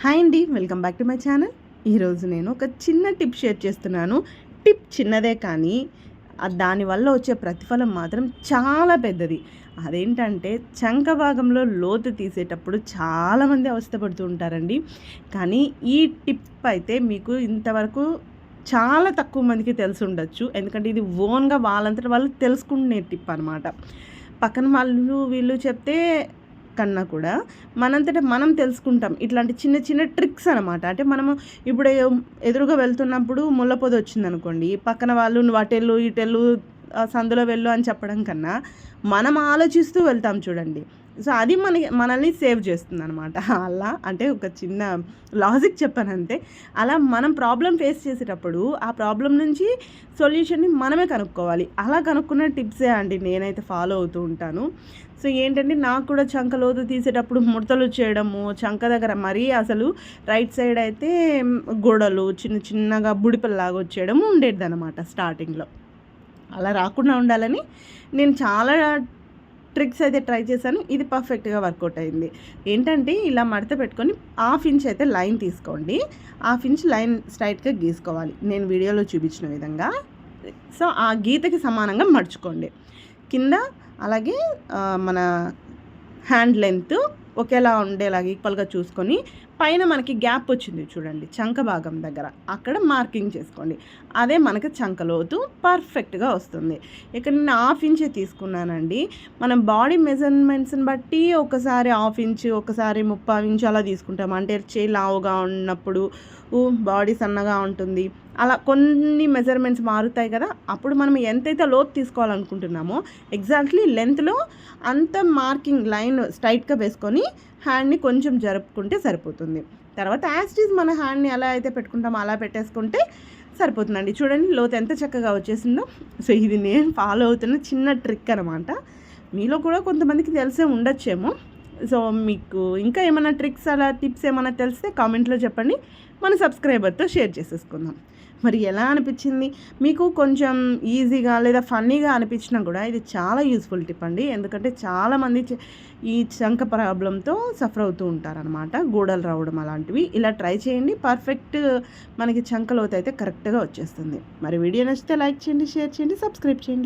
Hi అండి, welcome back to my channel. ఈరోజు నేను ఒక చిన్న టిప్ షేర్ చేస్తున్నాను. టిప్ చిన్నదే కానీ దానివల్ల వచ్చే ప్రతిఫలం మాత్రం చాలా పెద్దది. అదేంటంటే చంక భాగంలో లోతు తీసేటప్పుడు చాలామంది అవస్థపడుతూ ఉంటారండి. కానీ ఈ టిప్ అయితే మీకు ఇంతవరకు చాలా తక్కువ మందికి తెలిసి ఉండొచ్చు. ఎందుకంటే ఇది ఓన్గా వాళ్ళంతట వాళ్ళు తెలుసుకునే టిప్ అనమాట. పక్కన వాళ్ళు వీళ్ళు చెప్తే కన్నా కూడా మనంతట మనం తెలుసుకుంటాం. ఇట్లాంటి చిన్న చిన్న ట్రిక్స్ అనమాట. అంటే మనము ఇప్పుడు ఎదురుగా వెళ్తున్నప్పుడు ముళ్ళ పొద వచ్చిందనుకోండి, పక్కన వాళ్ళు నువ్వు అటెళ్ళు ఇటెళ్ళు సందులో వెళ్ళు అని చెప్పడం కన్నా మనం ఆలోచిస్తూ వెళ్తాం చూడండి. సో అది మనల్ని సేవ్ చేస్తుందనమాట. అలా అంటే ఒక చిన్న లాజిక్ చెప్పానంతే. అలా మనం ప్రాబ్లం ఫేస్ చేసేటప్పుడు ఆ ప్రాబ్లం నుంచి సొల్యూషన్ని మనమే కనుక్కోవాలి. అలా కనుక్కున్న టిప్సే అండి నేనైతే ఫాలో అవుతూ ఉంటాను. సో ఏంటంటే నాకు కూడా చంక లోతు తీసేటప్పుడు ముడతలు వచ్చేయడము, చంక దగ్గర మరీ అసలు రైట్ సైడ్ అయితే గోడలు చిన్న చిన్నగా బుడిపల్లాగా వచ్చేయడం ఉండేదన్నమాట స్టార్టింగ్లో. అలా రాకుండా ఉండాలని నేను చాలా ట్రిక్స్ అయితే ట్రై చేశాను. ఇది పర్ఫెక్ట్గా వర్కౌట్ అయింది. ఏంటంటే ఇలా మడత పెట్టుకొని 1/2 ఇంచ్ అయితే లైన్ తీసుకోండి. 1/2 ఇంచ్ లైన్ స్ట్రైట్గా గీసుకోవాలి నేను వీడియోలో చూపించిన విధంగా. సో ఆ గీతకి సమానంగా మడుచుకోండి. కింద అలాగే మన హ్యాండ్ లెంత్ ఒకేలా ఉండేలాగా ఈక్వల్గా చూసుకొని పైన మనకి గ్యాప్ వచ్చింది చూడండి చంక భాగం దగ్గర, అక్కడ మార్కింగ్ చేసుకోండి. అదే మనకి చంక లోతు పర్ఫెక్ట్గా వస్తుంది. ఇక్కడ నేను 1/2 ఇంచే తీసుకున్నానండి. మనం బాడీ మెజర్మెంట్స్ని బట్టి ఒకసారి 1/2 ఇంచ్, ఒకసారి 3/4 ఇంచ్ అలా తీసుకుంటాం. అంటే చేయి లావుగా ఉన్నప్పుడు బాడీ సన్నగా ఉంటుంది, అలా కొన్ని మెజర్మెంట్స్ మారుతాయి కదా. అప్పుడు మనం ఎంతైతే లోతు తీసుకోవాలనుకుంటున్నామో ఎగ్జాక్ట్లీ లెంత్లో అంత మార్కింగ్ లైన్ స్ట్రైట్గా వేసుకొని హ్యాండ్ని కొంచెం జరుపుకుంటే సరిపోతుంది. తర్వాత యాస్టీజ్ మన హ్యాండ్ని ఎలా అయితే పెట్టుకుంటామో అలా పెట్టేసుకుంటే సరిపోతుందండి. చూడండి లోతు ఎంత చక్కగా వచ్చేసిందో. సో ఇది నేను ఫాలో అవుతున్న చిన్న ట్రిక్ అనమాట. మీలో కూడా కొంతమందికి తెలిసే ఉండొచ్చేమో. సో మీకు ఇంకా ఏమైనా ట్రిక్స్ అలా టిప్స్ ఏమైనా తెలిస్తే కామెంట్లో చెప్పండి, మన సబ్స్క్రైబర్తో షేర్ చేసేసుకుందాం. మరి ఎలా అనిపించింది మీకు? కొంచెం ఈజీగా లేదా ఫన్నీగా అనిపించినా కూడా ఇది చాలా యూస్ఫుల్ టిప్ అండి. ఎందుకంటే చాలామంది ఈ చంక ప్రాబ్లంతో సఫర్ అవుతూ ఉంటారనమాట, గోడలు రావడం అలాంటివి. ఇలా ట్రై చేయండి, పర్ఫెక్ట్ మనకి చంక లోతు అయితే కరెక్ట్గా వచ్చేస్తుంది. మరి వీడియో నచ్చితే లైక్ చేయండి, షేర్ చేయండి, సబ్స్క్రైబ్ చేయండి.